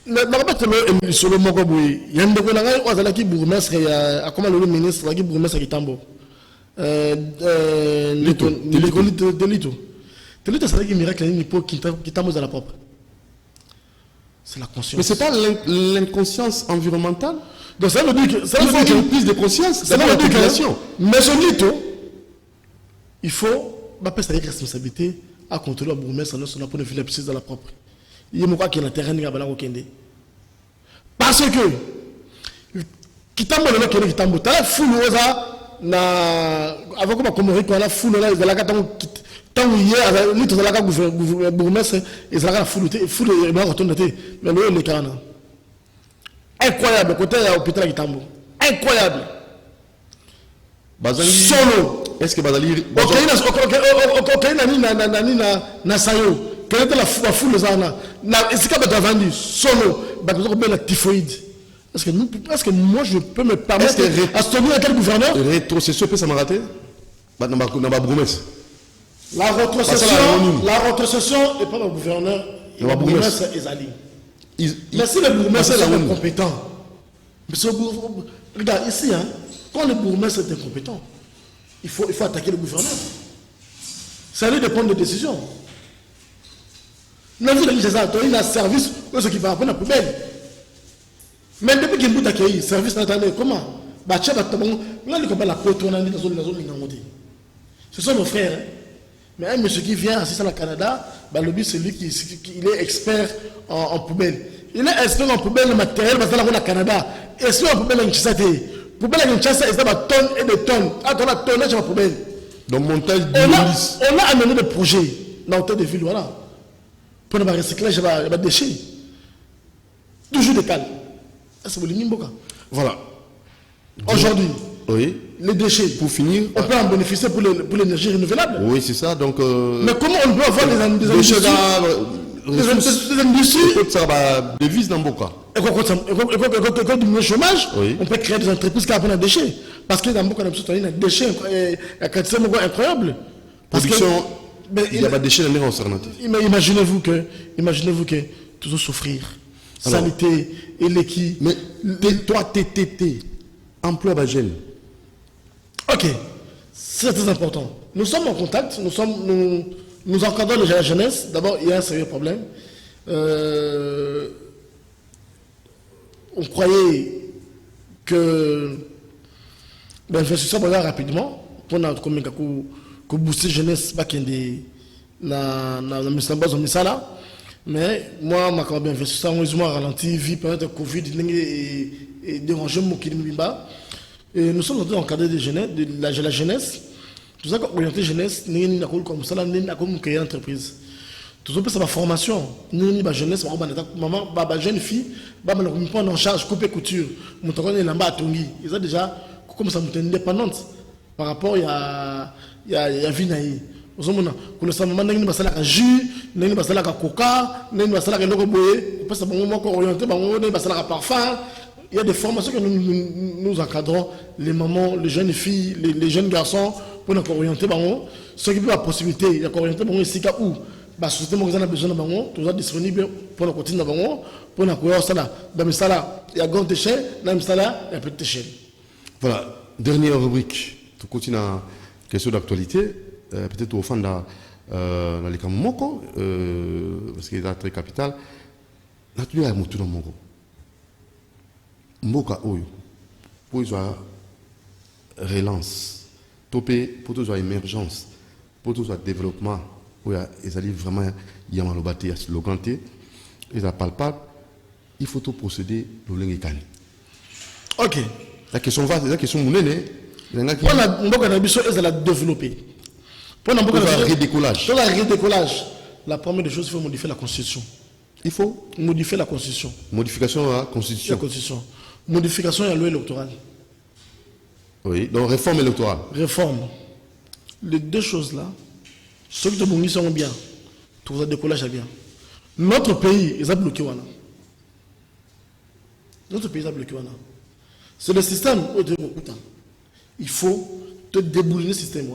Le solo Mokoboui. Il y a un de qui bourgmestre, à comment le ministre, qui bourgmestre qui tambo. Delito. Delito, c'est là qui miracle qui tambo dans la propre. C'est la conscience. Mais c'est pas l'inconscience environnementale. Donc ça veut dire que il faut une prise de conscience. C'est la population. Mais ce Lito, il faut passer avec responsabilité à contrôler le bourgmestre pour ne filer plus dans la propre. Il y a qui est la terrain qui est Kende. Parce que Kitambo le mec qui Kitambo, t'as la foule na avant que Komori qu'on a foule là, il va la tant hier lui tout la bourgmestre et ça la foule et va retourner mais le carana. Incroyable côté à l'hôpital Kitambo. Incroyable. Bazali solo. Est-ce que Bazali na sayo quelle était la foule zana na est-ce que tu as vendu solo la typhoïde est-ce que moi je peux me permettre à se tenir à quel gouverneur rétrocession peut ça m'a raté na ba bourgmestre la rétrocession est pas le gouverneur le bourgmestre Ezali mais si le bourgmestre est incompétent regarde ici hein, quand le bourgmestre est incompétent il faut attaquer le gouverneur. Ça lui de prendre des décisions. Nous avons un service ce qui va apprendre la poubelle. Mais depuis qu'il y a un service, comment ce sont nos frères. Mais un monsieur qui vient assis au Canada, le but c'est lui qui est expert en poubelle. Il est expert en poubelle matériel parce qu'il est au Canada. Expert en poubelle en Kinshasa. Poubelle en Kinshasa, c'est des tonnes et des tonnes. Quand on a tonnage de poubelle. Donc montage on a amené des projets dans l'hôtel de ville, voilà. Pour le recyclage des déchets. Toujours des cales. C'est le Nimboka. Voilà. Aujourd'hui, oui. Les déchets, pour finir, on peut en bénéficier pour l'énergie renouvelable. Oui, c'est ça. Donc, mais comment on peut avoir des industries ça va devise dans Boka. Et quand diminuer le chômage, oui. On peut créer des entreprises qui apprennent à déchets. Parce que dans Boka, on a des déchets incroyables. Production, il y a pas de déchets dans les alternatifs. Imaginez-vous que toujours souffrir. Alors, sanité, et l'équipe. Mais toi, TTT, emploi Bagel. Ok, c'est très important. Nous sommes en contact, nous encadrons la jeunesse. D'abord, il y a un sérieux problème. On croyait que l'investissement va rapidement pour booster la jeunesse dans la Mais moi, ma carrière d'investisseur, moi, ralenti, vie, peut-être Covid, et déranger mon Kilimimba. Et nous sommes en train d'encadrer de la jeunesse. Tout ça, orienté jeunesse, nous avons comme ça, nous avons créé une entreprise. Tout ça, c'est ma formation. Nous avons jeunesse, maman, jeune fille, nous prendre en charge, couper couture. Nous avons une lamba à Tongi. Ils ont déjà, comme ça, nous sommes indépendants par rapport à Vinaï. Nous avons un jus, nous avons un coca, nous avons un logo boye, nous avons orienté, nous avons un parfum. Il y a des formations que nous encadrons, les mamans, les jeunes filles, les jeunes garçons, pour nous orienter. Ceux qui ont la possibilité, il y a orienter ici où la société a besoin de nous, tout ça disponible pour nous continuer pour nous courir ça là. Dans le sala, il y a grande échelle, dans le sala, il y a petite échelle. Voilà, dernière rubrique. Tu continues à question d'actualité, peut-être au fond dans les Kamomoko, parce qu'il est très capital. Là, tu as un mot dans mon gros. Mboka oyo pour une relance topé pour une émergence pour un développement où ils allaient vraiment y avoir le slogan ils palpable il faut tout procéder le lengekani. Ok, la question vaste, la question mounene pour la mboka na biso ils allaient développer pour la mboka na redécollage. Pour la redécollage, la première des choses, il faut modifier la constitution. Il faut modifier la constitution. Modification à la constitution. La constitution. Modification à la loi électorale. Oui, donc réforme électorale. Réforme. Les deux choses-là, ceux qui te sont bien, tout ça décollage à bien. Notre pays, ils ont bloqué. Notre pays a bloqué. C'est le système où il faut te débouliner le système.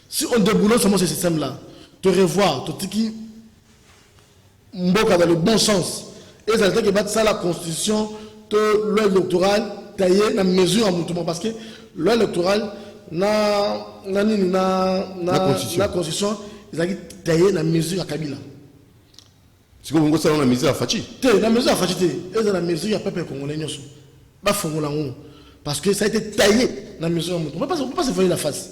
Si on déboulonne seulement ce système-là, te revoir, te tiki, dans le bon sens, et ça veut dire que ça la constitution, de loi électorale, taillée dans mesure en mouvement. Parce que loi électorale, la constitution, ils ont taillé dans mesure à Kabila. C'est comme ça, on a misé à Fachi. La mesure à Fachi, et dans la mesure à peuple congolais. Parce que ça a été taillé dans mesure en mouvement. On ne peut pas se voir la face.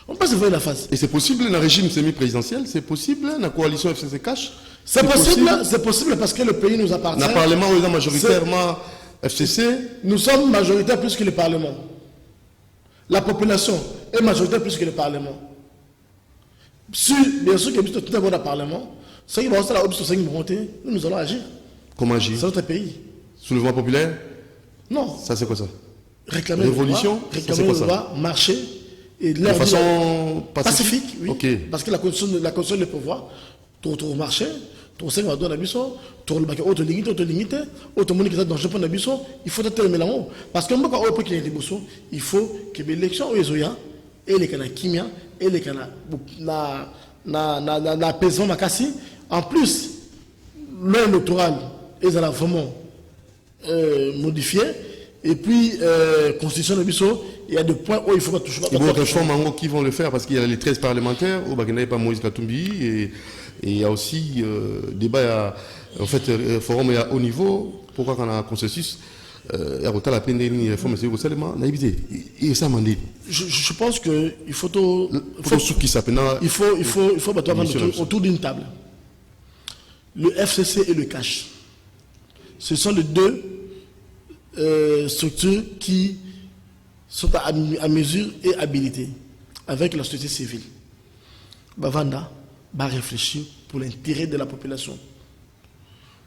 On peut pas se voir la face. Et c'est possible dans le régime semi-présidentiel, c'est possible dans la coalition FCC Cash. C'est possible parce que le pays nous appartient. Dans le Parlement, on est majoritairement FCC. Nous sommes majoritaires plus que le Parlement. La population est majoritaire plus que le Parlement. Si, bien sûr, qu'il y a tout d'abord le Parlement, ceux qui vont rester là, nous allons agir. Comment agir? C'est notre pays. Soulèvement populaire? Non. Ça, c'est quoi ça? Réclamer révolution? Réclamer le droit, marcher. Et de façon pacifique, oui. Okay. Parce que la constitution de pouvoir, tout marché, tout ça va donner l'habitation, tout le bac, autre limite, autre monde qui est dans le Japon d'habitation, il faut être mélange. Parce que moi, quand on il faut que l'élection aux Ezoya, et les canaux Kimia, et les canaux na paysan Makassi, en plus, l'un électoral, ils ont vraiment modifié. Et puis, constitution de Bissau, il y a des points où il faut pas toucher. Il y a des réformes qui vont le faire parce qu'il y a les 13 parlementaires, où il n'y a pas Moïse Katumbi, et il y a aussi débat, en fait, forum à haut niveau. Pourquoi quand on a un consensus, il y a la peine de réforme, c'est seulement naïveté. Et ça m'a dit. Je pense qu'il faut tout. Il faut battre autour d'une table. Le FCC et le CACH. Ce sont les deux structures qui sont à mesure et habilitées avec la société civile. Bavanda va réfléchir pour l'intérêt de la population,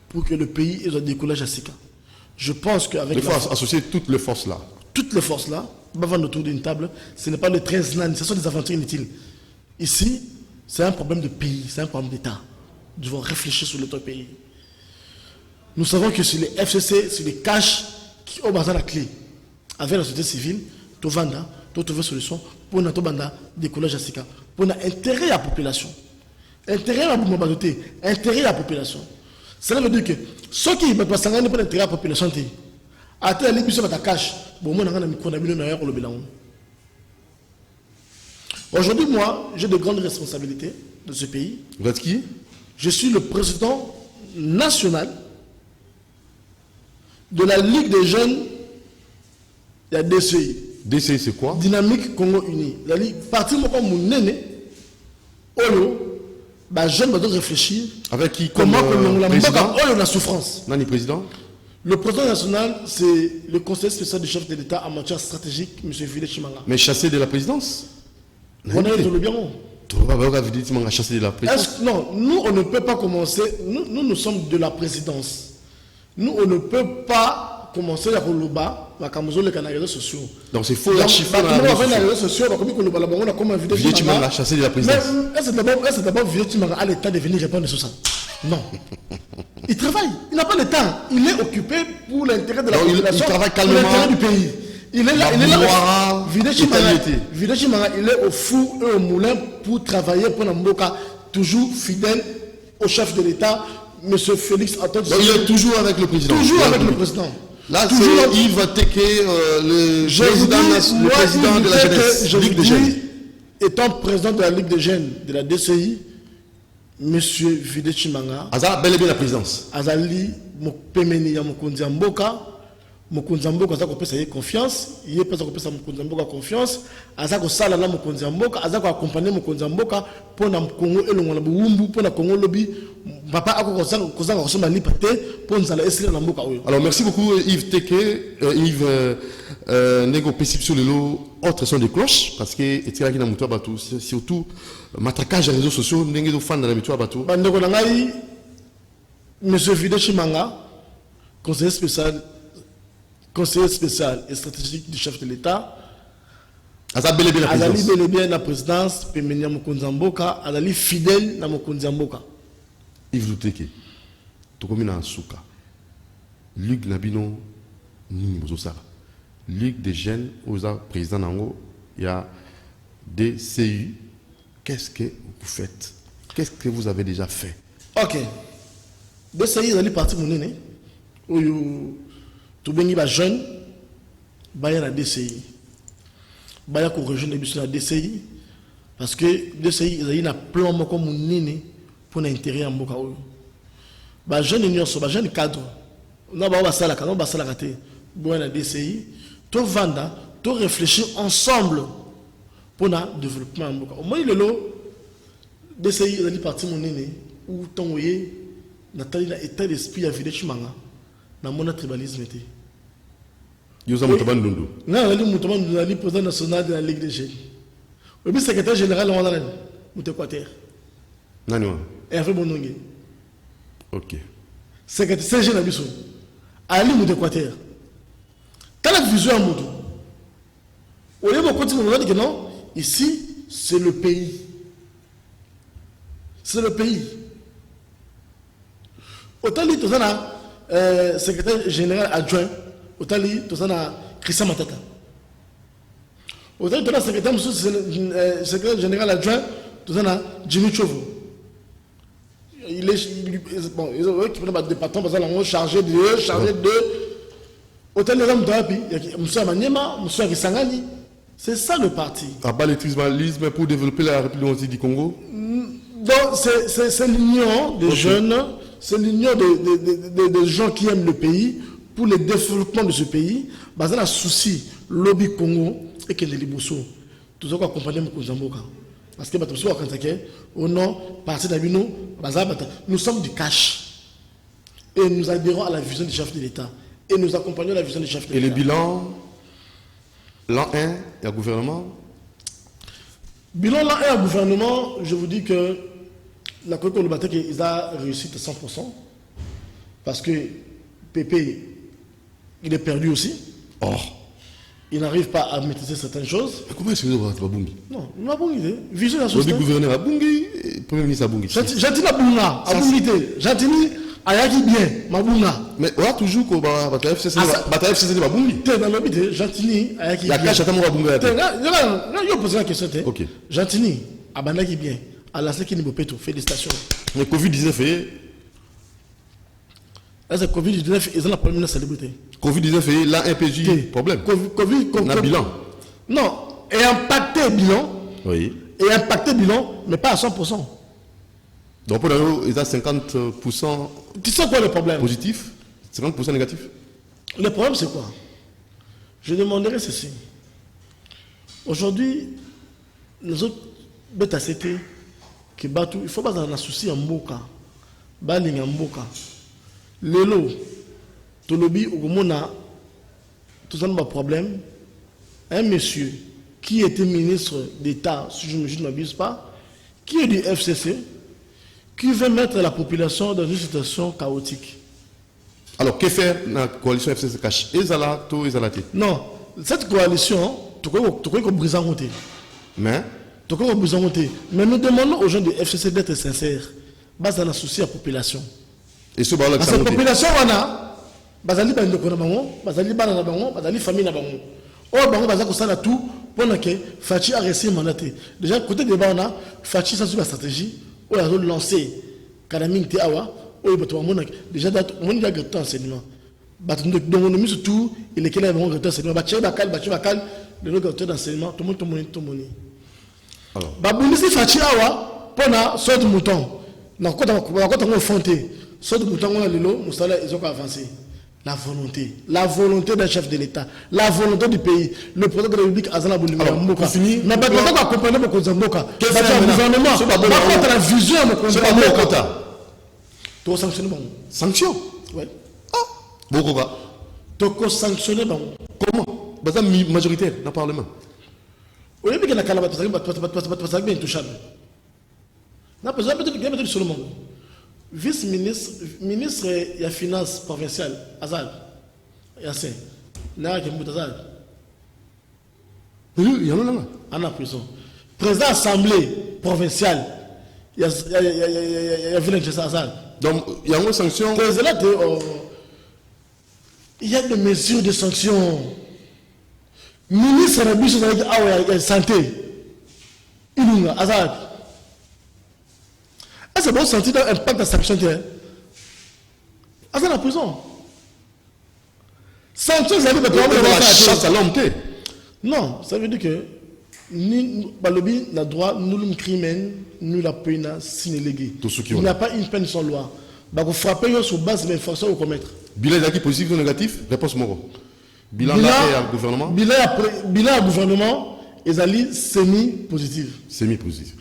pour que le pays ait un décollage à Sika. Je pense qu'avec. Il faut associer toutes les forces là. Toutes les forces là, Bavanda autour d'une table, ce n'est pas le 13 nan, ce sont des aventures inutiles. Ici, c'est un problème de pays, c'est un problème d'État. Nous devons réfléchir sur notre pays. Nous savons que sur les FCC, sur les CACH, qui ont besoin de la clé, avec la société civile, tout vanda, tout trouver solution pour notre banda décollage à Sika, pour l'intérêt à la population. Intérêt à la population. Cela veut dire que ceux qui ne peuvent pas s'engager pour l'intérêt à la population, à tel émission de ta cache, aujourd'hui, moi, j'ai de grandes responsabilités dans ce pays. Vous êtes qui? Je suis le président national de la Ligue des jeunes, il y a DCI. DCI, c'est quoi? Dynamique Congo Uni. La Ligue, partir de mon néné, Olo, bah jeune doit réfléchir. Avec qui comme président? Oh, la souffrance. Nani président? Le président national, c'est le conseiller spécial du chef de l'État en matière stratégique, M. Villé Chimanga. Mais chassé de la présidence? On a été le bien. Chassé de la présidence? Non, nous on ne peut pas commencer. Nous sommes de la présidence. Nous on ne peut pas commencer à Koloba, à Kamozo, les réseaux sociaux. Donc c'est faux, l'archive. Les réseaux sociaux, on a comment Villé Chimanga chassé de la présidence. Mais est-ce d'abord Villé Chimanga a l'état de venir répondre sur ça? Non. Il travaille. Il n'a pas le temps. Il est occupé pour l'intérêt de la population. Il travaille calmement. Pour l'intérêt du pays. Il est là. Villé Chimanga, il est au four et au moulin pour travailler pour Namboka, toujours fidèle au chef de l'État, M. Félix Antoine. Donc il est toujours avec le président. Toujours avec le président. Là, c'est Yves Teke, le président de la jeunesse, Ligue des jeunes. Étant président de la Ligue des jeunes de la DCI, Monsieur Villé Chimanga. Aza bel et bien la présidence. Azali Mopemeni ya Mokonzi Mboka. Mokonzi Mboka aza kopesa ye confiance. Il pesa kopesa Mokonzi Mboka confiance. Aza ko sala na Mokonzi Mboka. Aza ko accompagner Mokonzi Mboka pour na Congo elongo na Buumbu pour na Congo lobby. Papa ako kozanga kosoma lipate pour nzala esila na Mboka oyo. Alors merci beaucoup Yves Teke, Yves nego perception lelo autre son de cloche parce que etika ki na mutu abatu surtout matraquage des réseaux sociaux ndenge do fan na mutu abatu. Bandeko na ngai Monsieur Villé Chimanga, conseiller spécial et stratégique du chef de l'État. Azali bel et bien la présidence, Pemenia Mokonzi Mboka, Azali fidèle na Mokonzi Mboka. Yves Teke, tokomi na suka. Ligue Nabino Nini Mozosara. Ligue des jeunes aux président Nango, il y a DCU. Qu'est-ce que vous faites? Qu'est-ce que vous avez déjà fait? Ok. DCI, ils allaient partir mon nez. Où tout le monde est jeune, il y a la DCI. Il y a une région de la DCI. Parce que DCI, ils ont un plan comme mon nez pour l'intérêt en Boka. Les jeunes sont jeunes cadres. On a un salaire, on a un salaire. On a la DCI. Tout vendre, tout réfléchir ensemble pour le développement en Boka. Au moins, il est là. DCI, ils allaient partir mon nez. Où tant vous voyez, Nathalie a état d'esprit à Villé Chimanga. Dans mon tribalisme. Yosa Moutaban Lundu. Non, il y a le président national de la Ligue des jeunes. Le secrétaire général, on a Moutéquater. Non. Et après, bon nom. Ok. Secrétaire général, Ali Moutéquater. Quand la vision à Moudou, au lieu de continuer, on dit que non, ici, c'est le pays. C'est le pays. Autant dit, tout ça, secrétaire général adjoint, autant dit, tout ça, Christian Matata. Autant dit, secrétaire général adjoint, tout ça, Jimmy Chovo. Il est bon, ils ont qui prennent des patrons parce qu'ils chargé de autant les hommes d'Api, M. Amanyema, M. Kisangani. C'est ça le parti. Abat le tribalisme pour développer la République du Congo. Donc c'est l'union des jeunes, c'est l'union des gens qui aiment le pays pour le développement de ce pays. Basé sur souci, lobby Congo et que les Liboso. Tout ça qu'on accompagne Mokonzi Mboka. Parce que au nom, parti d'Abino, nous sommes du cash. Et nous adhérons à la vision du chef de l'État. Et nous accompagnons la vision du chef de l'État. Et le bilan, l'an 1, il y a gouvernement. Bilan l'an 1 à gouvernement, je vous dis que la Cour de ils ont réussi à 100%. Parce que Pépé, il est perdu aussi. Or. Il n'arrive pas à maîtriser certaines choses. Mais comment est-ce que vous avez Babungi? Non, il n'a pas idée. Vision de la société. Le gouverneur a Bungi, le premier ministre a Bungi. J'attends Bunga, à Bungi. J'attends Ayaki bien, Mabunga. Mais on a toujours que Bata FCC n'est pas Bungi. Dans le but, j'attends Ayaki bien. La cache à Tamora Bunga. Je pose la question. Ok. J'attends Abanaki bien. À la seconde, il me félicitations. Mais Covid-19 est-ce que Covid-19 ils ont la première célébrité? Covid-19 là un PJ problème. Covid un bilan. Non, et impacté bilan. Oui. Et impacté bilan, mais pas à 100%. Donc pour nous, il y a 50%. Tu sais quoi le problème? Positif, 50% négatif. Le problème c'est quoi? Je demanderai ceci. Aujourd'hui, nous autres, BTACT, que batu il faut pas dans un souci en mboka balinga en mboka lelo to lobby au mona tout ça pas problème un monsieur qui était ministre d'État si je ne m'abuse pas qui est du FCC qui veut mettre la population dans une situation chaotique. Alors que faire dans la coalition FCC cache ezala to ezalate? Non, cette coalition tu crois qu'on brise en côté. Mais Mais nous demandons aux gens du FCC d'être sincères. Base dans la souci à la population. Et ce bala parce que la population on a bazali ba ndoko na bango, bazali bana na bango, bazali famille na bango. Oh bango bazali ko sala tout pendant que Fachi a réussi mandaté. Déjà côté débat on a Fachi ça sur la stratégie, on a lancé Kadaming te awa, oh bato mona déjà date on y a gâteau enseignement. Bato donc on a mis surtout il est quel est bon gâteau enseignement, bachi bakal le gâteau d'enseignement, tout le monde. Alors, babulisi Fachi awa pona sort de mouton. Na kota on fonté, sort de mouton on a lelo, musala ils ont avancé. La volonté d'un chef de l'État, la volonté du pays, le président de la République Azala Boulima Mboka. Mais pas accompagner le Mboka. Le gouvernement, c'est pas contre la vision de Mboka. Tu sanctionnes bon. Sanction? Oui. Ah, beaucoup pas. Tu sanctionnes bon. Comment? Parce que majoritaire dans le Parlement. Au lieu de la calabat, tu vas bien intouchable. Non, peut-être qu'il y a sur le monde. Vice-ministre de la finance provinciale, Azal, Yassé, n'a pas de Azal. Oui, il y en a là. En la prison. Président de l'Assemblée provinciale, il y a Villain Azal. Donc, il y a une sanction. Il y a des mesures de sanctions. Ministre de la Santé, il y a Azal. C'est bon sentir l'impact de la sanction. C'est la prison. Sanction, ça veut dire que la chasse à l'homme. Non, ça veut dire que ni Balobi n'a droit, nous le crime, nous la peine sinéléguée. Il n'y a pas une peine sans loi. Il faut frapper sur base de l'infraction au commettre. Bilan d'acquis positif ou négatif? Réponse Moro. Bilan à gouvernement? Bilan à gouvernement, ils semi-positif. Semi-positif.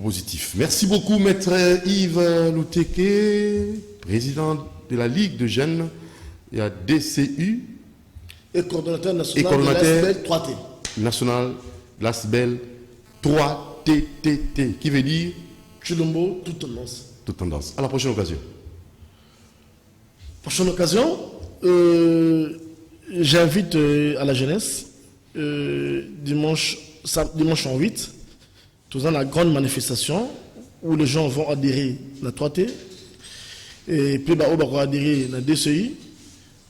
Positif. Merci beaucoup, maître Yves Louteke, président de la Ligue de jeunes et à DCU. Et coordonnateur national de l'ASBEL 3T. National de l'ASBEL 3TTT, qui veut dire Chulombo, toute tendance. Toute tendance. À la prochaine occasion. Prochaine occasion, j'invite à la jeunesse, dimanche en 8, dans la grande manifestation où les gens vont adhérer à la 3T et puis ils vont adhérer à la DCI,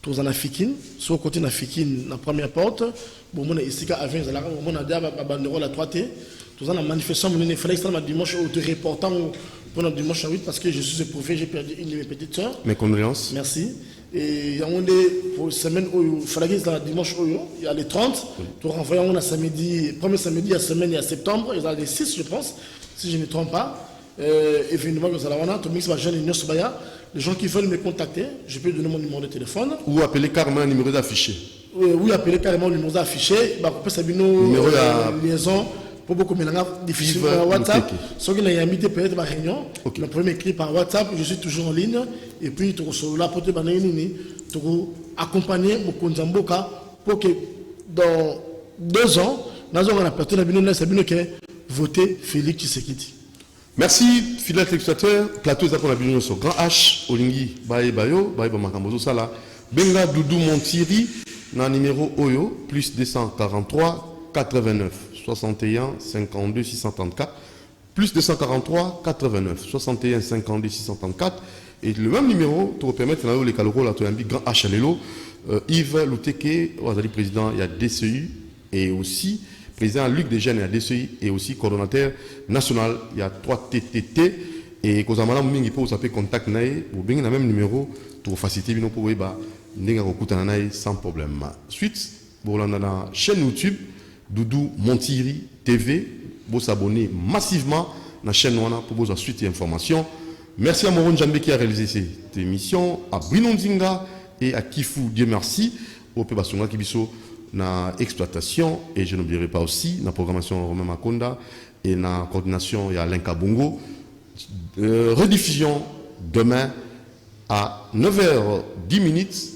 dans la Fikine, sur le côté de la Fikine, la première porte, bon, on a ici à 20, on a la 3T, dans la manifestation, il fallait que dimanche au te reportant pendant dimanche 8 parce que je suis éprouvé, j'ai perdu une de mes petites soeurs. Mes condoléances. Merci. Et pour semaine il fallait que dans dimanche il y a les 30 pour renvoyer on a samedi premier samedi à semaine et à septembre il y a les 6 je pense si je ne me trompe pas évidemment que ça là tout mix va jeune union sobaya les gens qui veulent me contacter je peux donner mon numéro de téléphone ou appeler carrément le numéro d'affiché oui appeler carrément le numéro d'affiché bah peut ça numéro de liaison pour beaucoup de difficile par WhatsApp. Ce qui est invité peut-être par réunion. Le premier écrit par WhatsApp, je suis toujours en ligne. Et puis, tu as là pour te accompagner mon Mboka pour que dans 2 ans, nous avons la personne qui a voté Félix Tshisekedi. Merci, fidèles téléspectateurs. Plateau est à la sur Grand H, Olingi, Baye Bayo, Baye Bamakambozo Sala, Benga Doudou Montiri, dans numéro Oyo, plus 243 89. 61 52 634 plus 243 89 61 52 634 et le même numéro pour permettre les caloraux là tout un grand HLLO Yves Louteke président il y a DCU et aussi président Luc des jeunes il y a DCU et aussi coordonnateur national il y a 3TTT et quand on a mingi pour s'appeler contact naï ou bien le même numéro pour faciliter bien pour bah n'enga kokutana naï sans problème suite pour la chaîne YouTube Doudou Montiri TV, vous s'abonner massivement à la chaîne pour vous suite et information. Merci à Moron Djambe qui a réalisé cette émission, à Brinondinga et à Kifu, Dieu merci, au Pébasonga Kibiso, na exploitation et je n'oublierai pas aussi la programmation Romain Makonda et la coordination, il y a Alain Kabongo. Rediffusion demain à 9h10,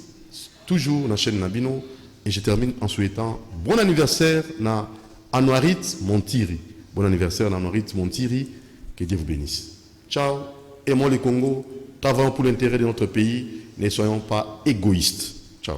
toujours dans la chaîne Nabino. Et je termine en souhaitant bon anniversaire à Anouarit Montiri. Bon anniversaire à Anouarit Montiri. Que Dieu vous bénisse. Ciao. Aimons le Congo. Travaillons pour l'intérêt de notre pays. Ne soyons pas égoïstes. Ciao.